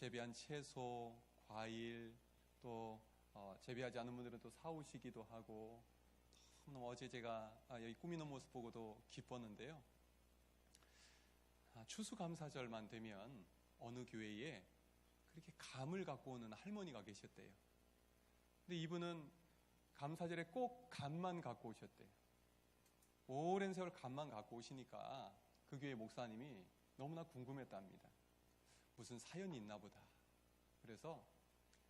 재배한 채소, 과일, 또 재배하지 않은 분들은 또 사오시기도 하고, 너무 어제 제가 여기 꾸미는 모습 보고도 기뻤는데요. 추수감사절만 되면 어느 교회에 그렇게 감을 갖고 오는 할머니가 계셨대요. 근데 이분은 감사절에 꼭 감만 갖고 오셨대요. 오랜 세월 감만 갖고 오시니까 그 교회 목사님이 너무나 궁금했답니다. 무슨 사연이 있나 보다. 그래서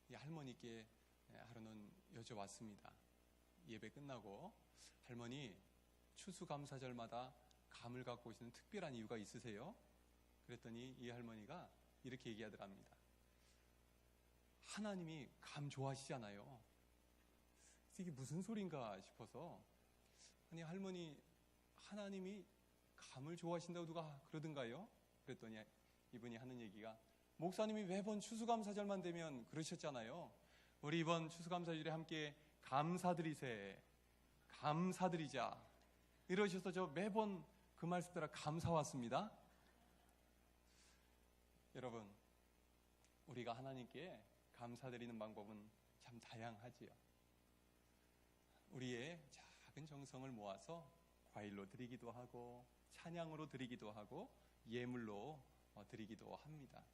이 할머니께 하루는 여쭤봤습니다. 예배 끝나고, 할머니, 추수감사절마다 감을 갖고 오시는 특별한 이유가 있으세요? 그랬더니 이 할머니가 이렇게 얘기하더랍니다. 하나님이 감 좋아하시잖아요. 이게 무슨 소린가 싶어서, 아니 할머니, 하나님이 감을 좋아하신다고 누가 그러던가요? 그랬더니 이분이 하는 얘기가, 목사님이 매번 추수감사절만 되면 그러셨잖아요. 우리 이번 추수감사절에 함께 감사드리세, 감사드리자, 이러셔서 저 매번 그 말씀 따라 감사왔습니다. 여러분, 우리가 하나님께 감사드리는 방법은 참 다양하지요. 우리의 작은 정성을 모아서 과일로 드리기도 하고, 찬양으로 드리기도 하고, 예물로 드리기도 합니다.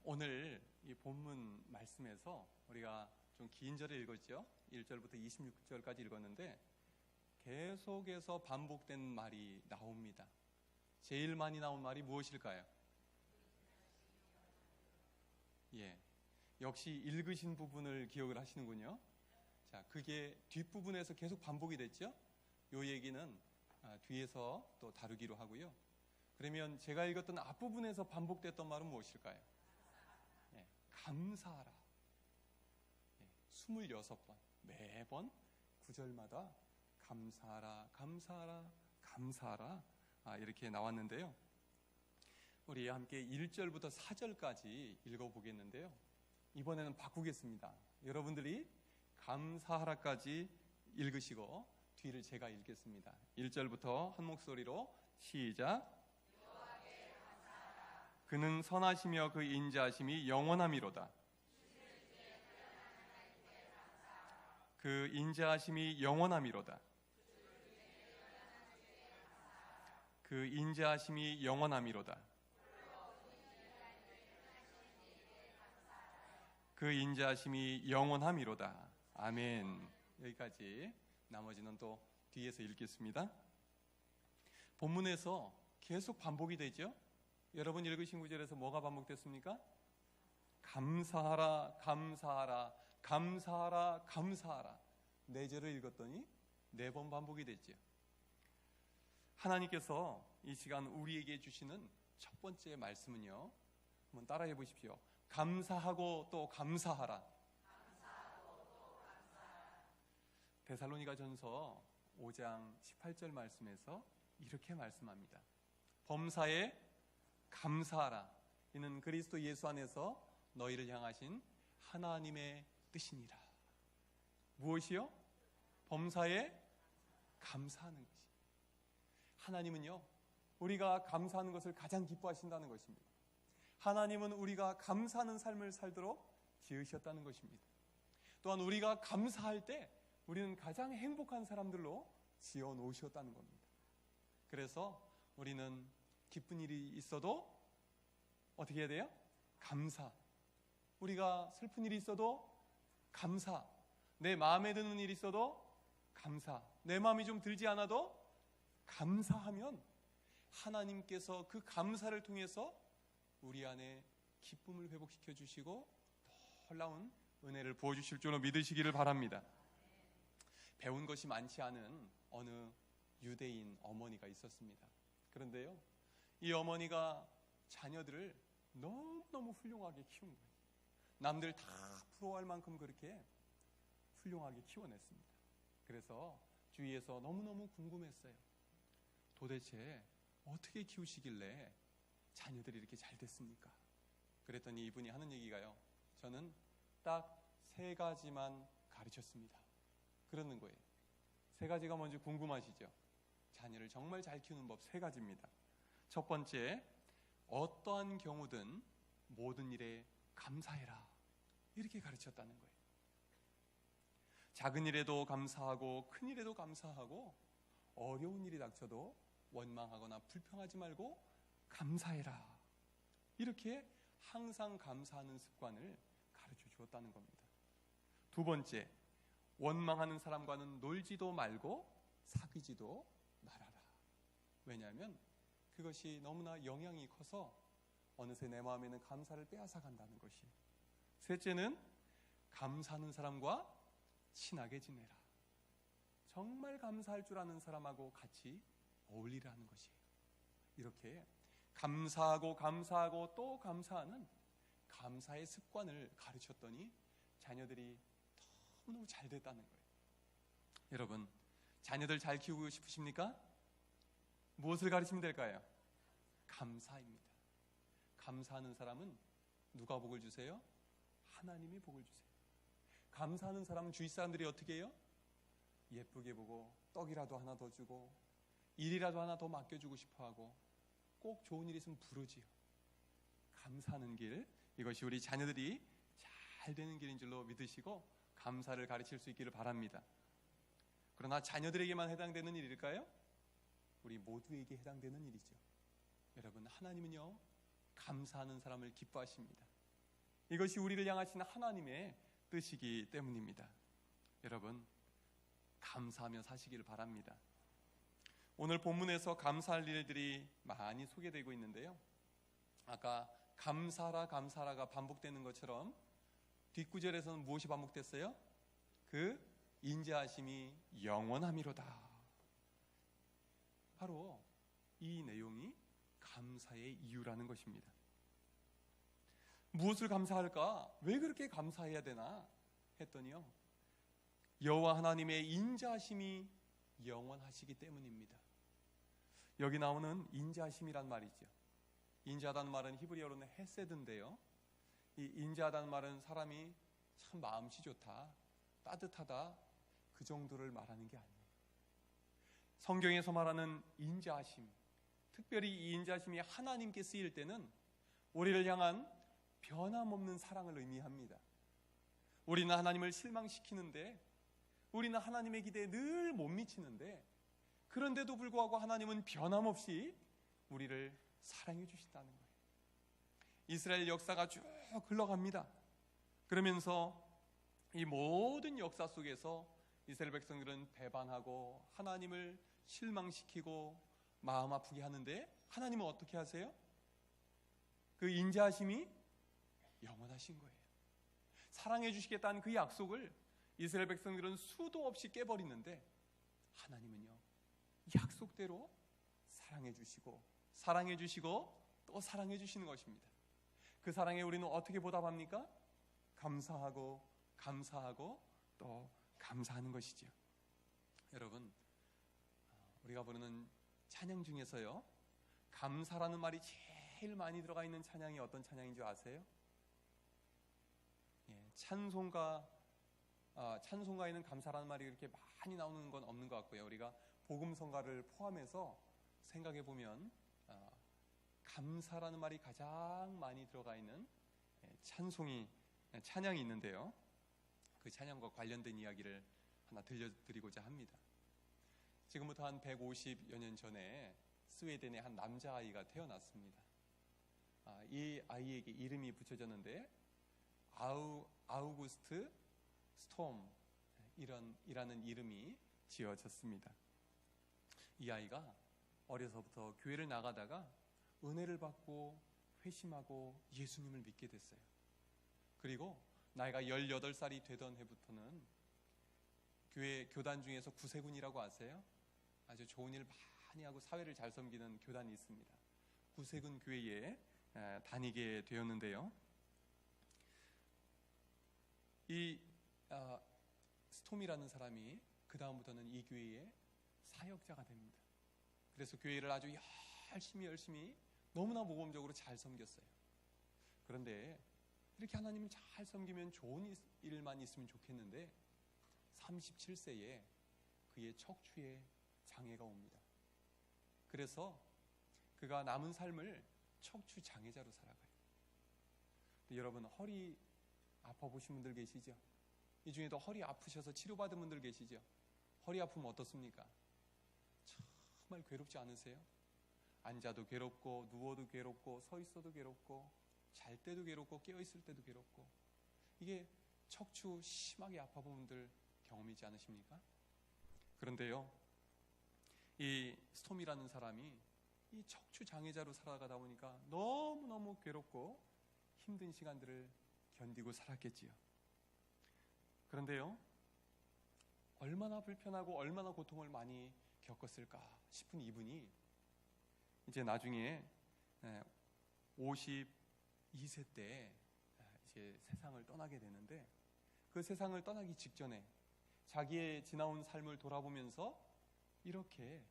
오늘 이 본문 말씀에서 우리가 좀 긴 절을 읽었죠. 1절부터 26절까지 읽었는데 계속해서 반복된 말이 나옵니다. 제일 많이 나온 말이 무엇일까요? 역시 읽으신 부분을 기억을 하시는군요. 자, 그게 뒷부분에서 계속 반복이 됐죠. 이 얘기는 뒤에서 또 다루기로 하고요. 그러면 제가 읽었던 앞부분에서 반복됐던 말은 무엇일까요? 감사하라. 26번, 매번 구절마다 감사하라, 감사하라, 감사하라, 이렇게 나왔는데요. 우리 함께 1절부터 4절까지 읽어보겠는데요. 이번에는 바꾸겠습니다. 여러분들이 감사하라까지 읽으시고 뒤를 제가 읽겠습니다. 1절부터 한 목소리로 시작. 그는 선하시며 그 인자하심이 영원함이로다. 그 인자하심이 영원함이로다. 그 인자하심이 영원함이로다. 그 인자하심이 영원함이로다. 아멘. 여기까지. 나머지는 또 뒤에서 읽겠습니다. 본문에서 계속 반복이 되죠. 여러분 읽으신 구절에서 뭐가 반복됐습니까? 감사하라, 감사하라, 감사하라, 감사하라. 4절을 읽었더니 4번 반복이 됐죠. 하나님께서 이 시간 우리에게 주시는 첫 번째 말씀은요, 한번 따라해 보십시오. 감사하고 또 감사하라. 데살로니가 전서 5장 18절 말씀에서 이렇게 말씀합니다. 범사에 감사하라. 이는 그리스도 예수 안에서 너희를 향하신 하나님의 뜻이니라. 무엇이요? 범사에 감사하는 것이. 하나님은요, 우리가 감사하는 것을 가장 기뻐하신다는 것입니다. 하나님은 우리가 감사하는 삶을 살도록 지으셨다는 것입니다. 또한 우리가 감사할 때 우리는 가장 행복한 사람들로 지어 놓으셨다는 겁니다. 그래서 우리는 기쁜 일이 있어도 어떻게 해야 돼요? 감사. 우리가 슬픈 일이 있어도 감사. 내 마음에 드는 일이 있어도 감사. 내 마음이 좀 들지 않아도 감사하면 하나님께서 그 감사를 통해서 우리 안에 기쁨을 회복시켜 주시고 놀라운 은혜를 부어주실 줄로 믿으시기를 바랍니다. 배운 것이 많지 않은 어느 유대인 어머니가 있었습니다. 그런데요, 이 어머니가 자녀들을 너무너무 훌륭하게 키운 거예요. 남들 다 부러워할 만큼 그렇게 훌륭하게 키워냈습니다. 그래서 주위에서 너무너무 궁금했어요. 도대체 어떻게 키우시길래 자녀들이 이렇게 잘 됐습니까? 그랬더니 이분이 하는 얘기가요, 저는 딱 3가지만 가르쳤습니다. 그러는 거예요. 3가지가 뭔지 궁금하시죠? 자녀를 정말 잘 키우는 법 3가지입니다. 첫 번째, 어떠한 경우든 모든 일에 감사해라. 이렇게 가르쳤다는 거예요. 작은 일에도 감사하고 큰 일에도 감사하고 어려운 일이 닥쳐도 원망하거나 불평하지 말고 감사해라. 이렇게 항상 감사하는 습관을 가르쳐 주었다는 겁니다. 두 번째, 원망하는 사람과는 놀지도 말고 사귀지도 말아라. 왜냐하면 그것이 너무나 영향이 커서 어느새 내 마음에는 감사를 빼앗아 간다는 것이에요. 셋째는 감사하는 사람과 친하게 지내라. 정말 감사할 줄 아는 사람하고 같이 어울리라는 것이에요. 이렇게 감사하고 또 감사하는 감사의 습관을 가르쳤더니 자녀들이 너무너무 잘 됐다는 거예요. 여러분, 자녀들 잘 키우고 싶으십니까? 무엇을 가르치면 될까요? 감사입니다. 감사하는 사람은 누가 복을 주세요? 하나님이 복을 주세요. 감사하는 사람은 주위 사람들이 어떻게 해요? 예쁘게 보고 떡이라도 하나 더 주고 일이라도 하나 더 맡겨주고 싶어하고 꼭 좋은 일 있으면 부르지요. 감사하는 길, 이것이 우리 자녀들이 잘 되는 길인 줄로 믿으시고 감사를 가르칠 수 있기를 바랍니다. 그러나 자녀들에게만 해당되는 일일까요? 우리 모두에게 해당되는 일이죠. 여러분, 하나님은요, 감사하는 사람을 기뻐하십니다. 이것이 우리를 향하신 하나님의 뜻이기 때문입니다. 여러분, 감사하며 사시기를 바랍니다. 오늘 본문에서 감사할 일들이 많이 소개되고 있는데요, 아까 감사하라가 반복되는 것처럼 뒷구절에서는 무엇이 반복됐어요? 그 인자하심이 영원함이로다. 바로 이 내용이 감사의 이유라는 것입니다. 무엇을 감사할까? 왜 그렇게 감사해야 되나? 했더니요, 여호와 하나님의 인자하심이 영원하시기 때문입니다. 여기 나오는 인자하심이란 말이죠. 인자하다는 말은 히브리어로는 헤세드인데요, 이 인자하다는 말은 사람이 참 마음씨 좋다, 따뜻하다, 그 정도를 말하는 게 아니에요. 성경에서 말하는 인자하심, 특별히 이 인자하심이 하나님께 쓰일 때는 우리를 향한 변함없는 사랑을 의미합니다. 우리는 하나님을 실망시키는데, 우리는 하나님의 기대에 늘 못 미치는데, 그런데도 불구하고 하나님은 변함없이 우리를 사랑해 주신다는 거예요. 이스라엘 역사가 쭉 흘러갑니다. 그러면서 이 모든 역사 속에서 이스라엘 백성들은 배반하고 하나님을 실망시키고 마음 아프게 하는데, 하나님은 어떻게 하세요? 그 인자하심이 영원하신 거예요. 사랑해 주시겠다는 그 약속을 이스라엘 백성들은 수도 없이 깨버리는데, 하나님은요, 약속대로 사랑해 주시고 또 사랑해 주시는 것입니다. 그 사랑에 우리는 어떻게 보답합니까? 감사하고 또 감사하는 것이죠. 여러분, 우리가 부르는 찬양 중에서요, 감사라는 말이 제일 많이 들어가 있는 찬양이 어떤 찬양인 줄 아세요? 찬송가에는 감사라는 말이 그렇게 많이 나오는 건 없는 것 같고요. 우리가 복음성가를 포함해서 생각해 보면 감사라는 말이 가장 많이 들어가 있는 찬양이 있는데요, 그 찬양과 관련된 이야기를 하나 들려드리고자 합니다. 지금부터 한 150여 년 전에 스웨덴의 한 남자아이가 태어났습니다. 이 아이에게 이름이 붙여졌는데 아우구스트 스톰 이라는 이름이 지어졌습니다. 이 아이가 어려서부터 교회를 나가다가 은혜를 받고 회심하고 예수님을 믿게 됐어요. 그리고 나이가 18살이 되던 해부터는 교회 교단 중에서 구세군이라고 아세요? 아주 좋은 일 많이 하고 사회를 잘 섬기는 교단이 있습니다. 구세군 교회에 다니게 되었는데요, 이 스톰이라는 사람이 그 다음부터는 이 교회의 사역자가 됩니다. 그래서 교회를 아주 열심히 너무나 모범적으로 잘 섬겼어요. 그런데 이렇게 하나님을 잘 섬기면 좋은 일만 있으면 좋겠는데 37세에 그의 척추에 장애가 옵니다. 그래서 그가 남은 삶을 척추 장애자로 살아가요. 여러분 허리 아파 보신 분들 계시죠? 이 중에도 허리 아프셔서 치료받은 분들 계시죠? 허리 아프면 어떻습니까? 정말 괴롭지 않으세요? 앉아도 괴롭고 누워도 괴롭고 서 있어도 괴롭고 잘 때도 괴롭고 깨어 있을 때도 괴롭고, 이게 척추 심하게 아파 본 분들 경험이지 않으십니까? 그런데요, 이 스톰이라는 사람이 이 척추 장애자로 살아가다 보니까 너무너무 괴롭고 힘든 시간들을 견디고 살았겠지요. 그런데요, 얼마나 불편하고 얼마나 고통을 많이 겪었을까 싶은 이분이 이제 나중에 52세 때 이제 세상을 떠나게 되는데, 그 세상을 떠나기 직전에 자기의 지나온 삶을 돌아보면서 이렇게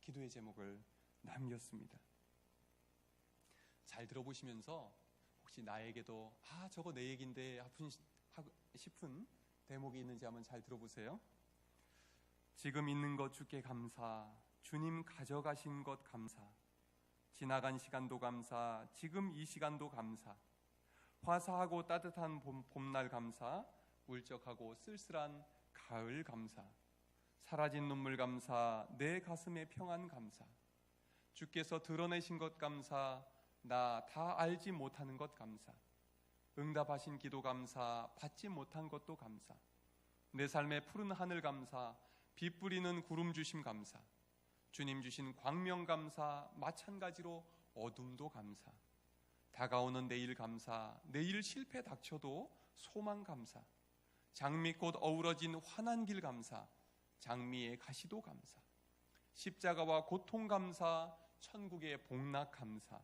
기도의 제목을 남겼습니다. 잘 들어보시면서 혹시 나에게도 저거 내 얘기인데 싶은 대목이 있는지 한번 잘 들어보세요. 지금 있는 것 주께 감사, 주님 가져가신 것 감사, 지나간 시간도 감사, 지금 이 시간도 감사, 화사하고 따뜻한 봄날 감사, 울적하고 쓸쓸한 가을 감사, 사라진 눈물 감사, 내 가슴의 평안 감사, 주께서 드러내신 것 감사, 나 다 알지 못하는 것 감사, 응답하신 기도 감사, 받지 못한 것도 감사, 내 삶의 푸른 하늘 감사, 빛 뿌리는 구름 주심 감사, 주님 주신 광명 감사, 마찬가지로 어둠도 감사, 다가오는 내일 감사, 내일 실패 닥쳐도 소망 감사, 장미꽃 어우러진 환한 길 감사, 장미의 가시도 감사, 십자가와 고통 감사, 천국의 복락 감사,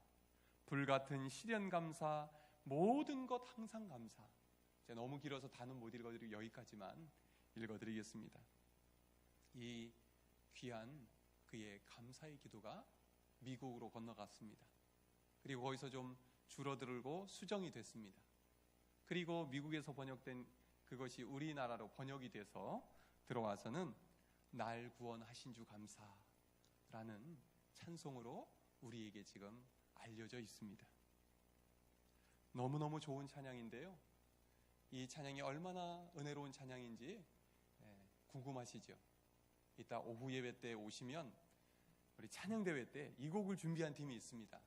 불같은 시련 감사, 모든 것 항상 감사. 제가 너무 길어서 다는 못 읽어드리고 여기까지만 읽어드리겠습니다. 이 귀한 그의 감사의 기도가 미국으로 건너갔습니다. 그리고 거기서 좀 줄어들고 수정이 됐습니다. 그리고 미국에서 번역된 그것이 우리나라로 번역이 돼서 들어와서는 날 구원하신 주 감사라는 찬송으로 우리에게 지금 알려져 있습니다. 너무너무 좋은 찬양인데요, 이 찬양이 얼마나 은혜로운 찬양인지 궁금하시죠? 이따 오후 예배 때 오시면 우리 찬양대회 때 이 곡을 준비한 팀이 있습니다.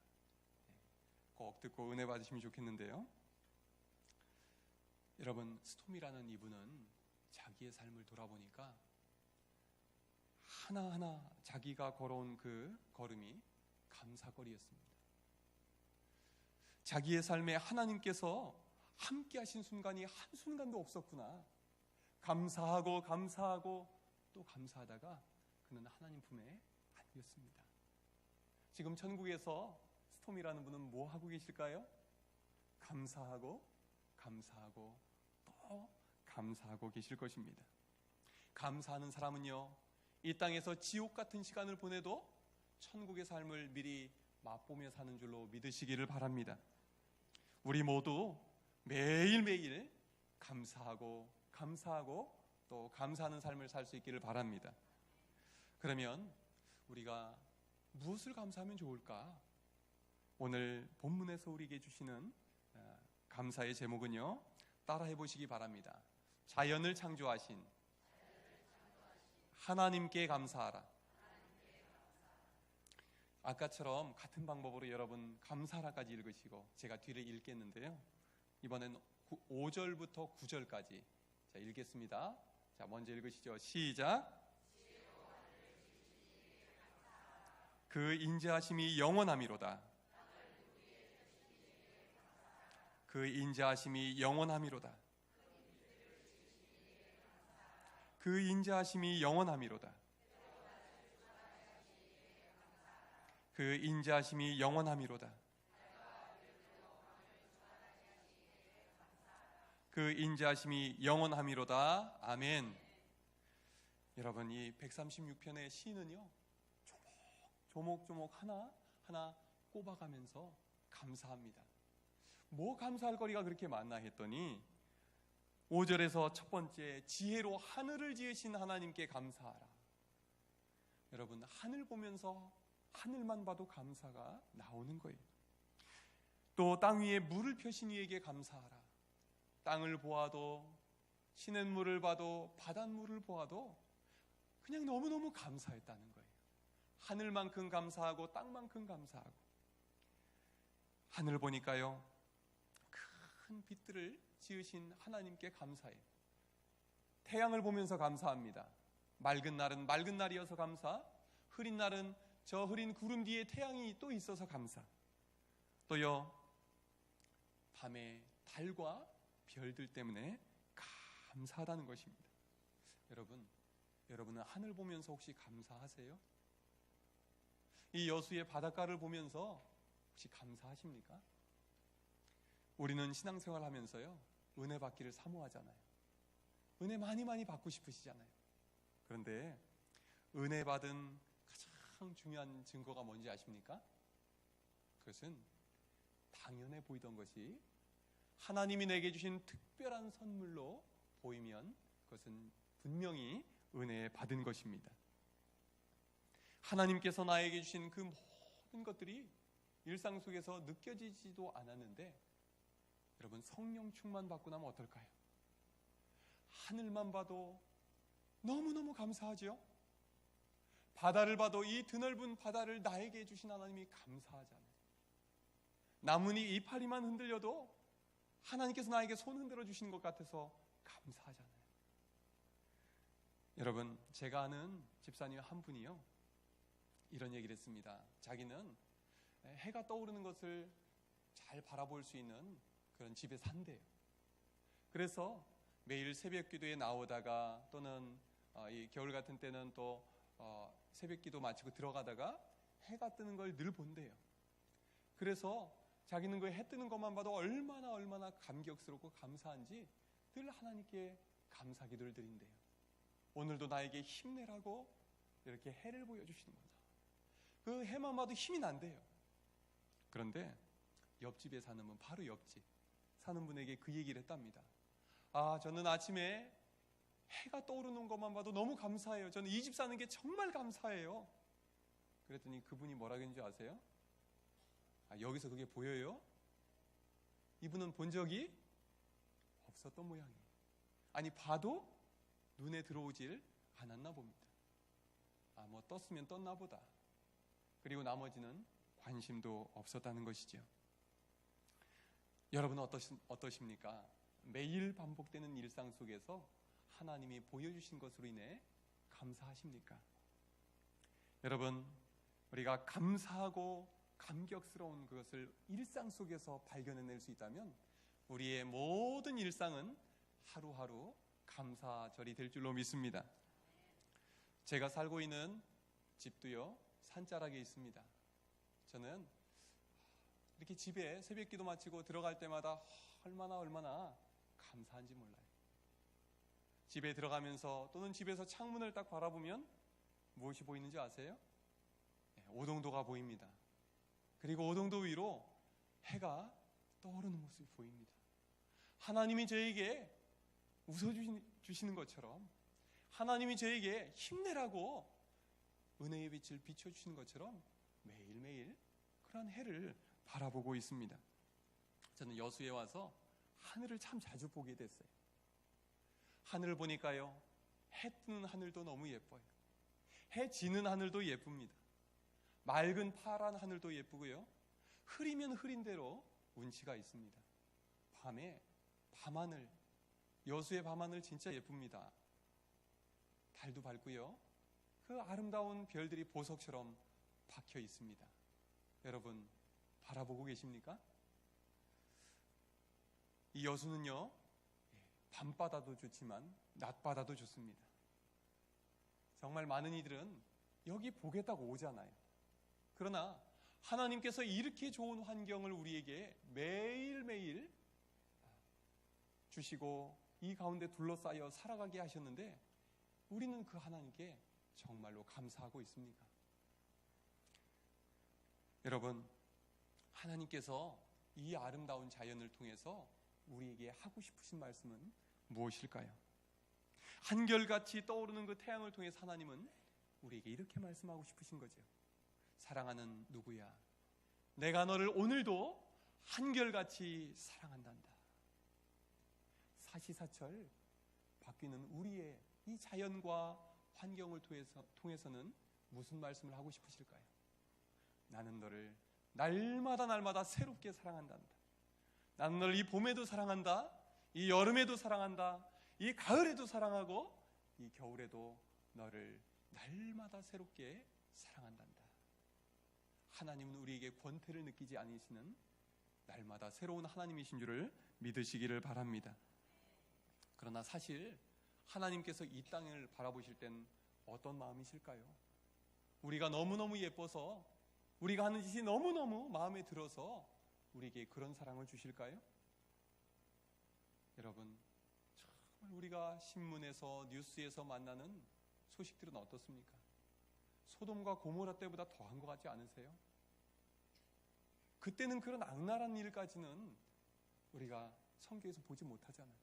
꼭 듣고 은혜 받으시면 좋겠는데요, 여러분, 스톰이라는 이분은 자기의 삶을 돌아보니까 하나하나 자기가 걸어온 그 걸음이 감사거리였습니다. 자기의 삶에 하나님께서 함께 하신 순간이 한순간도 없었구나, 감사하고 감사하고 또 감사하다가 그는 하나님 품에 안겼습니다. 지금 천국에서 스톰이라는 분은 뭐 하고 계실까요? 감사하고 감사하고 또 감사하고 계실 것입니다. 감사하는 사람은요, 이 땅에서 지옥 같은 시간을 보내도 천국의 삶을 미리 맛보며 사는 줄로 믿으시기를 바랍니다. 우리 모두 매일매일 감사하고 감사하고 또 감사하는 삶을 살 수 있기를 바랍니다. 그러면 우리가 무엇을 감사하면 좋을까? 오늘 본문에서 우리에게 주시는 감사의 제목은요, 따라해 보시기 바랍니다. 자연을 창조하신 하나님께 감사하라. 아까처럼 같은 방법으로 여러분 감사하라까지 읽으시고 제가 뒤를 읽겠는데요, 이번엔 5절부터 9절까지 자, 읽겠습니다. 자, 먼저 읽으시죠. 시작. 그 인자하심이 영원함이로다. 그 인자하심이 영원함이로다. 그 인자하심이 영원함이로다. 그 인자하심이 영원함이로다. 그 인자하심이 영원함이로다. 아멘. 여러분, 이 136편의 시는요, 조목조목 하나하나 꼽아가면서 감사합니다. 뭐 감사할 거리가 그렇게 많나 했더니 5절에서 첫 번째, 지혜로 하늘을 지으신 하나님께 감사하라. 여러분, 하늘 보면서 하늘만 봐도 감사가 나오는 거예요. 또 땅 위에 물을 펴신 이에게 감사하라. 땅을 보아도 시냇물을 봐도 바닷물을 보아도 그냥 너무너무 감사했다는 거예요. 하늘만큼 감사하고 땅만큼 감사하고, 하늘 보니까요, 큰 빛들을 지으신 하나님께 감사해요. 태양을 보면서 감사합니다. 맑은 날은 맑은 날이어서 감사, 흐린 날은 저 흐린 구름 뒤에 태양이 또 있어서 감사. 또요, 밤에 달과 별들 때문에 감사하다는 것입니다. 여러분은 하늘 보면서 혹시 감사하세요? 이 여수의 바닷가를 보면서 혹시 감사하십니까? 우리는 신앙생활 하면서요, 은혜 받기를 사모하잖아요. 은혜 많이 받고 싶으시잖아요. 그런데 은혜 받은 가장 중요한 증거가 뭔지 아십니까? 그것은 당연해 보이던 것이 하나님이 내게 주신 특별한 선물로 보이면 그것은 분명히 은혜 받은 것입니다. 하나님께서 나에게 주신 그 모든 것들이 일상 속에서 느껴지지도 않았는데, 여러분, 성령 충만 받고 나면 어떨까요? 하늘만 봐도 너무너무 감사하죠. 바다를 봐도 이 드넓은 바다를 나에게 주신 하나님이 감사하잖아요. 나뭇잎 이파리만 흔들려도 하나님께서 나에게 손 흔들어 주시는 것 같아서 감사하잖아요. 여러분, 제가 아는 집사님 한 분이요, 이런 얘기를 했습니다. 자기는 해가 떠오르는 것을 잘 바라볼 수 있는 그런 집에 산대요. 그래서 매일 새벽 기도에 나오다가, 또는 이 겨울 같은 때는 또 새벽 기도 마치고 들어가다가 해가 뜨는 걸 늘 본대요. 그래서 자기는 그 해 뜨는 것만 봐도 얼마나 감격스럽고 감사한지 늘 하나님께 감사 기도를 드린대요. 오늘도 나에게 힘내라고 이렇게 해를 보여주시는구나. 그 해만 봐도 힘이 난대요. 그런데 옆집에 사는 분, 바로 옆집 사는 분에게 그 얘기를 했답니다. 저는 아침에 해가 떠오르는 것만 봐도 너무 감사해요. 저는 이 집 사는 게 정말 감사해요. 그랬더니 그분이 뭐라고 했는지 아세요? 여기서 그게 보여요? 이분은 본 적이 없었던 모양이에요. 아니, 봐도 눈에 들어오질 않았나 봅니다. 뭐 떴으면 떴나 보다. 그리고 나머지는 관심도 없었다는 것이죠. 여러분은 어떠십니까? 매일 반복되는 일상 속에서 하나님이 보여주신 것으로 인해 감사하십니까? 여러분, 우리가 감사하고 감격스러운 그것을 일상 속에서 발견해낼 수 있다면 우리의 모든 일상은 하루하루 감사절이 될 줄로 믿습니다. 제가 살고 있는 집도요, 산자락에 있습니다. 저는 이렇게 집에 새벽 기도 마치고 들어갈 때마다 얼마나 감사한지 몰라요. 집에 들어가면서, 또는 집에서 창문을 딱 바라보면 무엇이 보이는지 아세요? 오동도가 보입니다. 그리고 오동도 위로 해가 떠오르는 모습이 보입니다. 하나님이 저에게 웃어주시는 것처럼, 하나님이 저에게 힘내라고 은혜의 빛을 비춰주시는 것처럼 매일매일 그런 해를 바라보고 있습니다. 저는 여수에 와서 하늘을 참 자주 보게 됐어요. 하늘을 보니까요, 해 뜨는 하늘도 너무 예뻐요. 해 지는 하늘도 예쁩니다. 맑은 파란 하늘도 예쁘고요, 흐리면 흐린 대로 운치가 있습니다. 밤에 밤하늘, 여수의 밤하늘 진짜 예쁩니다. 달도 밝고요, 그 아름다운 별들이 보석처럼 박혀 있습니다. 여러분, 바라보고 계십니까? 이 여수는요, 밤바다도 좋지만 낮바다도 좋습니다. 정말 많은 이들은 여기 보겠다고 오잖아요. 그러나 하나님께서 이렇게 좋은 환경을 우리에게 매일매일 주시고 이 가운데 둘러싸여 살아가게 하셨는데, 우리는 그 하나님께 정말로 감사하고 있습니까? 여러분, 하나님께서 이 아름다운 자연을 통해서 우리에게 하고 싶으신 말씀은 무엇일까요? 한결같이 떠오르는 그 태양을 통해서 하나님은 우리에게 이렇게 말씀하고 싶으신 거죠. 사랑하는 누구야, 내가 너를 오늘도 한결같이 사랑한단다. 사시사철 바뀌는 우리의 이 자연과 환경을 통해서는 무슨 말씀을 하고 싶으실까요? 나는 너를 날마다 새롭게 사랑한단다. 나는 너를 이 봄에도 사랑한다. 이 여름에도 사랑한다. 이 가을에도 사랑하고 이 겨울에도 너를 날마다 새롭게 사랑한단다. 하나님은 우리에게 권태를 느끼지 않으시는 날마다 새로운 하나님이신 줄을 믿으시기를 바랍니다. 그러나 사실 하나님께서 이 땅을 바라보실 땐 어떤 마음이실까요? 우리가 너무너무 예뻐서, 우리가 하는 짓이 너무너무 마음에 들어서 우리에게 그런 사랑을 주실까요? 여러분, 정말 우리가 신문에서 뉴스에서 만나는 소식들은 어떻습니까? 소돔과 고모라 때보다 더한 것 같지 않으세요? 그때는 그런 악랄한 일까지는 우리가 성경에서 보지 못하잖아요.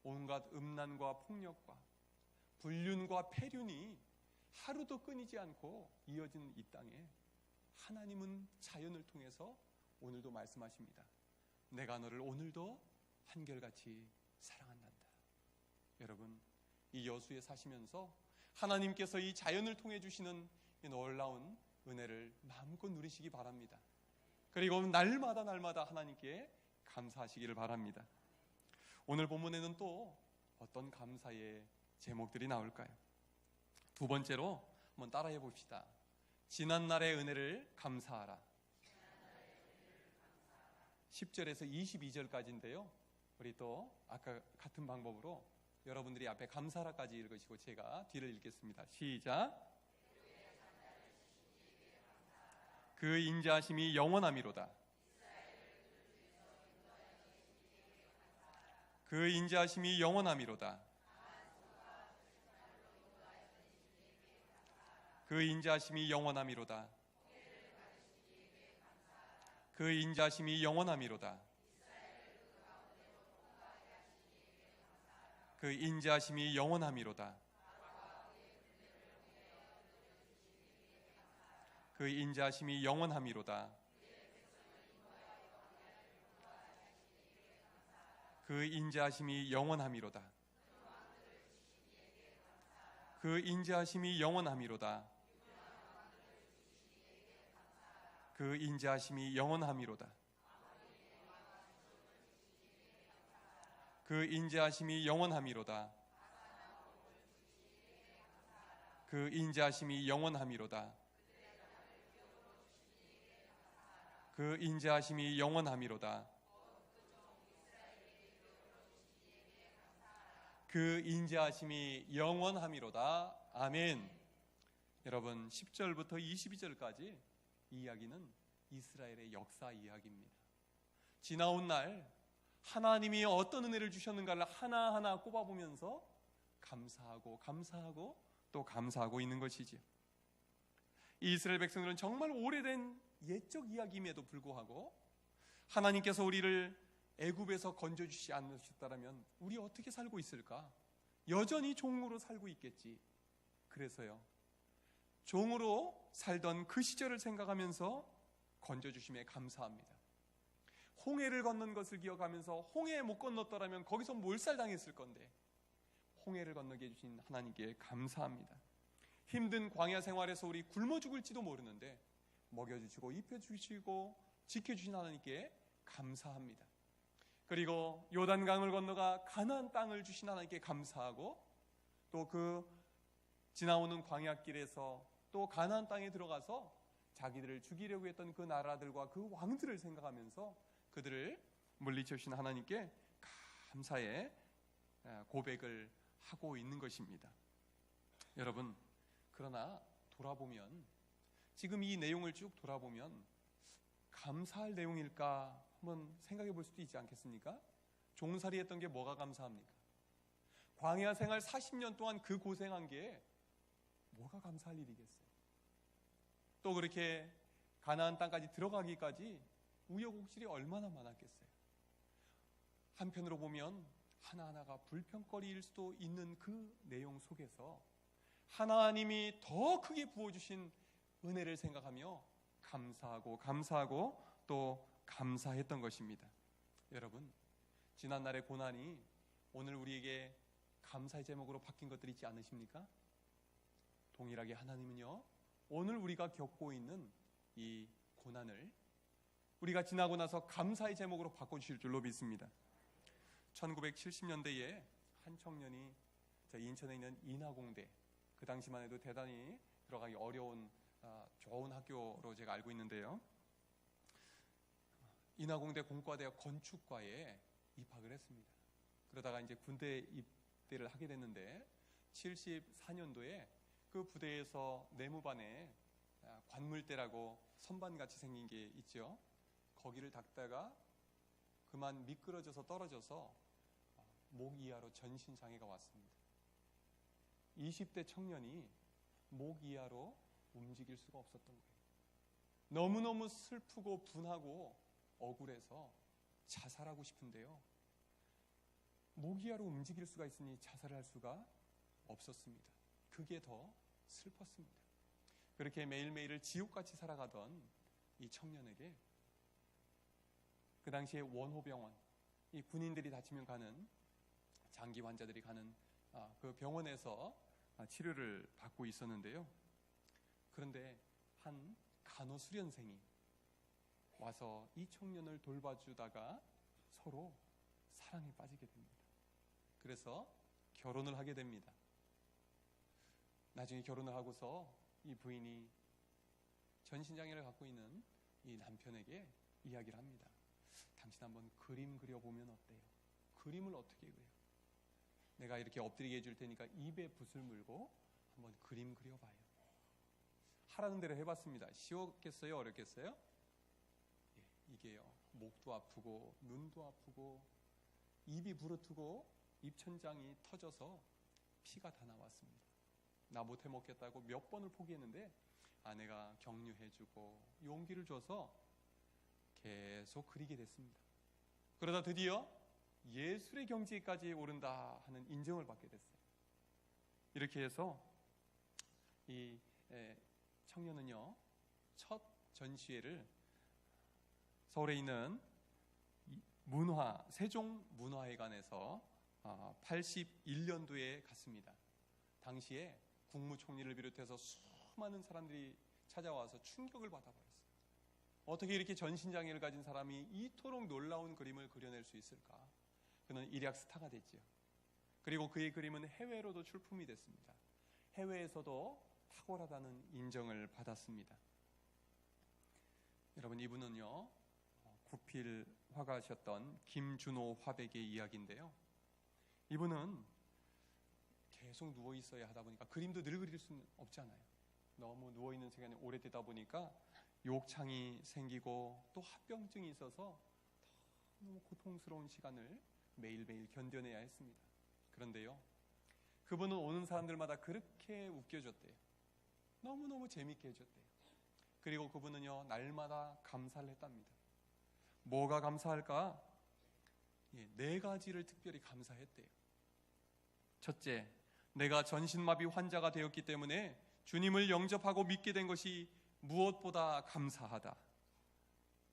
온갖 음란과 폭력과 불륜과 폐륜이 하루도 끊이지 않고 이어진 이 땅에 하나님은 자연을 통해서 오늘도 말씀하십니다. 내가 너를 오늘도 한결같이 사랑한단다. 여러분, 이 여수에 사시면서 하나님께서 이 자연을 통해 주시는 이 놀라운 은혜를 마음껏 누리시기 바랍니다. 그리고 날마다 하나님께 감사하시기를 바랍니다. 오늘 본문에는 또 어떤 감사의 제목들이 나올까요? 두 번째로 한번 따라해 봅시다. 지난날의 은혜를 감사하라. 10절에서 22절까지인데요. 우리 또 아까 같은 방법으로 여러분들이 앞에 감사하라까지 읽으시고 제가 뒤를 읽겠습니다. 시작. 그 인자하심이 영원함이로다. 그 인자하심이 영원함이로다. 그 인자하심이 영원함이로다. 그 인자하심이 영원함이로다. 그 인자하심이 영원함이로다. 그 인자하심이 영원함이로다. 그 인자하심이 영원함이로다. 그 인자하심이 영원함이로다. 그 인자하심이 영원함이로다. 그 인자하심이 영원함이로다. 그 인자하심이 영원함이로다. 그 인자하심이 영원함이로다. 그 인자하심이 영원함이로다. 아멘. 여러분, 10절부터 22절까지 이 이야기는 이스라엘의 역사 이야기입니다. 지나온 날 하나님이 어떤 은혜를 주셨는가를 하나하나 꼽아보면서 감사하고 또 감사하고 있는 것이지요. 이스라엘 백성들은 정말 오래된 옛적 이야기임에도 불구하고 하나님께서 우리를 애굽에서 건져주시지 않으셨다면 우리 어떻게 살고 있을까? 여전히 종으로 살고 있겠지. 그래서요, 종으로 살던 그 시절을 생각하면서 건져주심에 감사합니다. 홍해를 건넌 것을 기억하면서 홍해 못 건넜더라면 거기서 몰살당했을 건데 홍해를 건너게 해주신 하나님께 감사합니다. 힘든 광야 생활에서 우리 굶어 죽을지도 모르는데 먹여주시고 입혀주시고 지켜주신 하나님께 감사합니다. 그리고 요단강을 건너가 가나안 땅을 주신 하나님께 감사하고 또 그 지나오는 광야길에서 또 가나안 땅에 들어가서 자기들을 죽이려고 했던 그 나라들과 그 왕들을 생각하면서 그들을 물리쳐 주신 하나님께 감사의 고백을 하고 있는 것입니다. 여러분, 그러나 돌아보면 지금 이 내용을 쭉 돌아보면 감사할 내용일까 한번 생각해 볼 수도 있지 않겠습니까? 종살이 했던 게 뭐가 감사합니까? 광야 생활 40년 동안 그 고생한 게 뭐가 감사할 일이겠어요? 또 그렇게 가나안 땅까지 들어가기까지 우여곡절이 얼마나 많았겠어요? 한편으로 보면 하나하나가 불평거리일 수도 있는 그 내용 속에서 하나님이 더 크게 부어주신 은혜를 생각하며 감사하고 또 감사했던 것입니다. 여러분, 지난날의 고난이 오늘 우리에게 감사의 제목으로 바뀐 것들이 있지 않으십니까? 동일하게 하나님은요, 오늘 우리가 겪고 있는 이 고난을 우리가 지나고 나서 감사의 제목으로 바꿔주실 줄로 믿습니다. 1970년대에 한 청년이 인천에 있는 인하공대, 그 당시만 해도 대단히 들어가기 어려운 좋은 학교로 제가 알고 있는데요, 인하공대 공과대학 건축과에 입학을 했습니다. 그러다가 이제 군대 입대를 하게 됐는데 74년도에 그 부대에서 내무반에 관물대라고 선반같이 생긴 게 있죠. 거기를 닦다가 그만 미끄러져서 떨어져서 목 이하로 전신 장애가 왔습니다. 20대 청년이 목 이하로 움직일 수가 없었던 거예요. 너무너무 슬프고 분하고 억울해서 자살하고 싶은데요, 목 이하로 움직일 수가 있으니 자살을 할 수가 없었습니다. 그게 더 슬펐습니다. 그렇게 매일매일을 지옥같이 살아가던 이 청년에게 그 당시에 원호병원, 이 군인들이 다치면 가는, 장기 환자들이 가는 그 병원에서 치료를 받고 있었는데요, 그런데 한 간호수련생이 와서 이 청년을 돌봐주다가 서로 사랑에 빠지게 됩니다. 그래서 결혼을 하게 됩니다. 나중에 결혼을 하고서 이 부인이 전신장애를 갖고 있는 이 남편에게 이야기를 합니다. 당신 한번 그림 그려보면 어때요? 그림을 어떻게 그려요? 내가 이렇게 엎드리게 해줄 테니까 입에 붓을 물고 한번 그림 그려봐요. 하라는 대로 해봤습니다. 쉬웠겠어요? 어렵겠어요? 이게요, 목도 아프고 눈도 아프고 입이 부르트고 입천장이 터져서 피가 다 나왔습니다. 나 못해 먹겠다고 몇 번을 포기했는데 아내가 격려해주고 용기를 줘서 계속 그리게 됐습니다. 그러다 드디어 예술의 경지까지 오른다 하는 인정을 받게 됐어요. 이렇게 해서 이 청년은요, 첫 전시회를 서울에 있는 세종문화회관에서 81년도에 갔습니다. 당시에 국무총리를 비롯해서 수많은 사람들이 찾아와서 충격을 받아버렸어요. 어떻게 이렇게 전신장애를 가진 사람이 이토록 놀라운 그림을 그려낼 수 있을까? 그는 일약 스타가 됐죠. 그리고 그의 그림은 해외로도 출품이 됐습니다. 해외에서도 탁월하다는 인정을 받았습니다. 여러분, 이분은요, 구필 화가셨던 김준호 화백의 이야기인데요, 이분은 계속 누워 있어야 하다 보니까 그림도 늘 그릴 수는 없잖아요. 너무 누워 있는 시간이 오래되다 보니까 욕창이 생기고 또 합병증이 있어서 너무 고통스러운 시간을 매일매일 견뎌내야 했습니다. 그런데요, 그분은 오는 사람들마다 그렇게 웃겨줬대요. 너무너무 재밌게 해줬대요. 그리고 그분은요, 날마다 감사를 했답니다. 뭐가 감사할까? 4가지를 특별히 감사했대요. 첫째, 내가 전신마비 환자가 되었기 때문에 주님을 영접하고 믿게 된 것이 무엇보다 감사하다.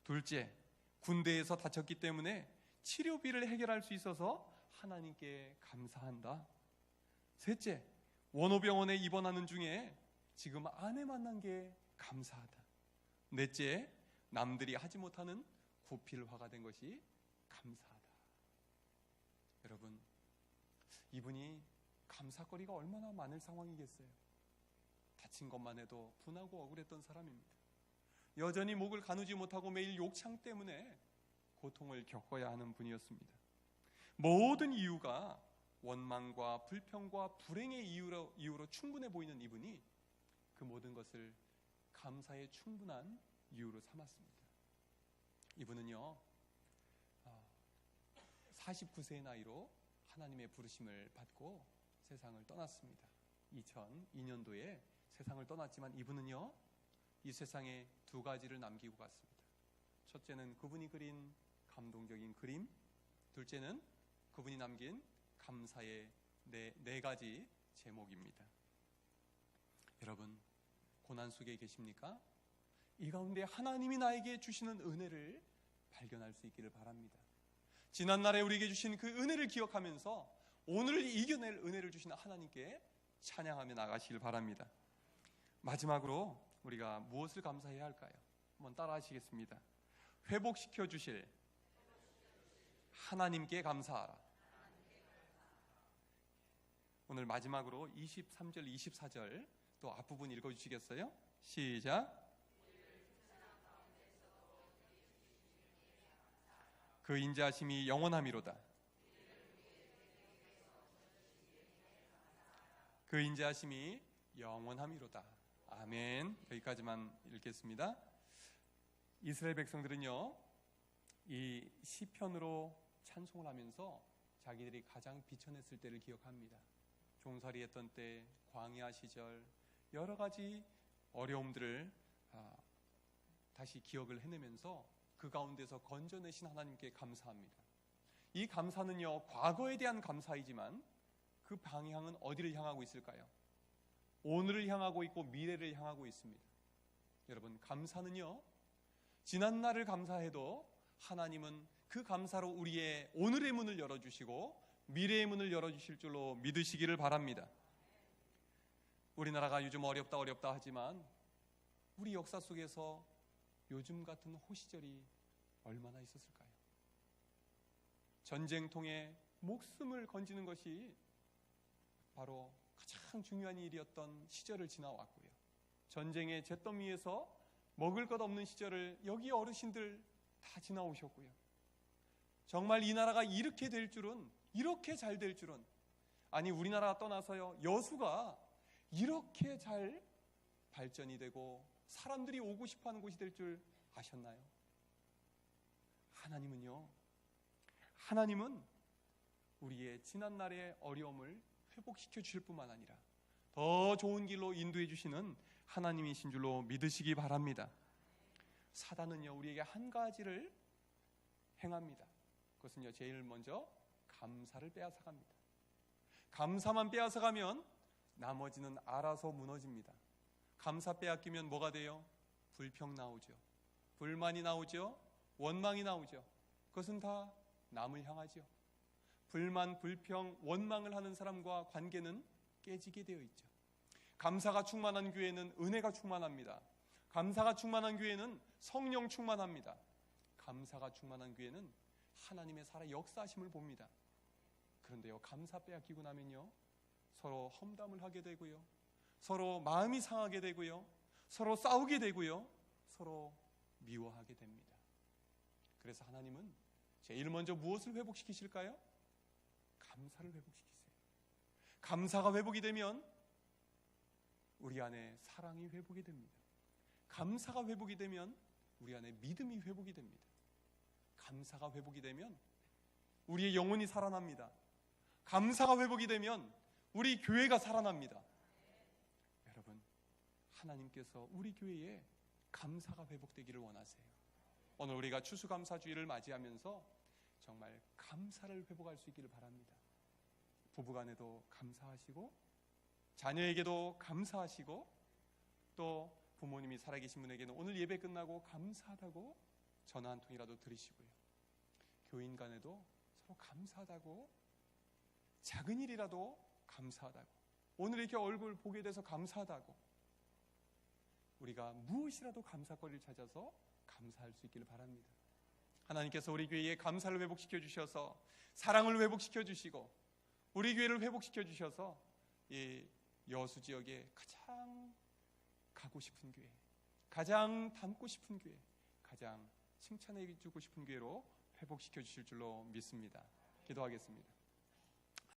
둘째, 군대에서 다쳤기 때문에 치료비를 해결할 수 있어서 하나님께 감사한다. 셋째, 원호병원에 입원하는 중에 지금 아내 만난 게 감사하다. 넷째, 남들이 하지 못하는 구필화가 된 것이 감사하다. 여러분, 이분이 감사거리가 얼마나 많을 상황이겠어요. 다친 것만 해도 분하고 억울했던 사람입니다. 여전히 목을 가누지 못하고 매일 욕창 때문에 고통을 겪어야 하는 분이었습니다. 모든 이유가 원망과 불평과 불행의 이유로 충분해 보이는 이분이 그 모든 것을 감사의 충분한 이유로 삼았습니다. 이분은요, 49세의 나이로 하나님의 부르심을 받고 세상을 떠났습니다. 2002년도에 세상을 떠났지만 이분은요, 이 세상에 2가지를 남기고 갔습니다. 첫째는 그분이 그린 감동적인 그림, 둘째는 그분이 남긴 감사의 4가지 제목입니다. 여러분, 고난 속에 계십니까? 이 가운데 하나님이 나에게 주시는 은혜를 발견할 수 있기를 바랍니다. 지난날에 우리에게 주신 그 은혜를 기억하면서 오늘을 이겨낼 은혜를 주신 하나님께 찬양하며 나가시길 바랍니다. 마지막으로 우리가 무엇을 감사해야 할까요? 한번 따라 하시겠습니다. 회복시켜 주실 하나님께 감사하라. 오늘 마지막으로 23절, 24절 또 앞부분 읽어주시겠어요? 시작. 그 인자하심이 영원함이로다. 그 인자하심이 영원함이로다. 아멘. 여기까지만 읽겠습니다. 이스라엘 백성들은요, 이 시편으로 찬송을 하면서 자기들이 가장 비천했을 때를 기억합니다. 종살이 했던 때, 광야 시절, 여러 가지 어려움들을 다시 기억을 해내면서 그 가운데서 건져내신 하나님께 감사합니다. 이 감사는요, 과거에 대한 감사이지만 그 방향은 어디를 향하고 있을까요? 오늘을 향하고 있고 미래를 향하고 있습니다. 여러분, 감사는요, 지난날을 감사해도 하나님은 그 감사로 우리의 오늘의 문을 열어주시고 미래의 문을 열어주실 줄로 믿으시기를 바랍니다. 우리나라가 요즘 어렵다 하지만 우리 역사 속에서 요즘 같은 호시절이 얼마나 있었을까요? 전쟁통에 목숨을 건지는 것이 바로 가장 중요한 일이었던 시절을 지나왔고요. 전쟁의 잿더미에서 먹을 것 없는 시절을 여기 어르신들 다 지나오셨고요. 정말 이 나라가 이렇게 될 줄은, 이렇게 잘 될 줄은, 아니 우리나라 떠나서요, 여수가 이렇게 잘 발전이 되고 사람들이 오고 싶어하는 곳이 될 줄 아셨나요? 하나님은 우리의 지난날의 어려움을 회복시켜 주실 뿐만 아니라 더 좋은 길로 인도해 주시는 하나님이신 줄로 믿으시기 바랍니다. 사단은요, 우리에게 한 가지를 행합니다. 그것은요, 제일 먼저 감사를 빼앗아갑니다. 감사만 빼앗아가면 나머지는 알아서 무너집니다. 감사 빼앗기면 뭐가 돼요? 불평 나오죠. 불만이 나오죠. 원망이 나오죠. 그것은 다 남을 향하죠. 불만, 불평, 원망을 하는 사람과 관계는 깨지게 되어 있죠. 감사가 충만한 교회는 은혜가 충만합니다. 감사가 충만한 교회는 성령 충만합니다. 감사가 충만한 교회는 하나님의 살아 역사하심을 봅니다. 그런데요, 감사 빼앗기고 나면요, 서로 험담을 하게 되고요, 서로 마음이 상하게 되고요, 서로 싸우게 되고요, 서로 미워하게 됩니다. 그래서 하나님은 제일 먼저 무엇을 회복시키실까요? 감사를 회복시키세요. 감사가 회복이 되면 우리 안에 사랑이 회복이 됩니다. 감사가 회복이 되면 우리 안에 믿음이 회복이 됩니다. 감사가 회복이 되면 우리의 영혼이 살아납니다. 감사가 회복이 되면 우리 교회가 살아납니다. 여러분, 하나님께서 우리 교회에 감사가 회복되기를 원하세요. 오늘 우리가 추수감사주의를 맞이하면서 정말 감사를 회복할 수 있기를 바랍니다. 부부간에도 감사하시고, 자녀에게도 감사하시고, 또 부모님이 살아계신 분에게는 오늘 예배 끝나고 감사하다고 전화 한 통이라도 드리시고요. 교인 간에도 서로 감사하다고, 작은 일이라도 감사하다고, 오늘 이렇게 얼굴 보게 돼서 감사하다고, 우리가 무엇이라도 감사거리를 찾아서 감사할 수 있기를 바랍니다. 하나님께서 우리 교회에 감사를 회복시켜 주셔서 사랑을 회복시켜 주시고 우리 교회를 회복시켜 주셔서 이 여수 지역에 가장 가고 싶은 교회, 가장 닮고 싶은 교회, 가장 칭찬해 주고 싶은 교회로 회복시켜 주실 줄로 믿습니다. 기도하겠습니다.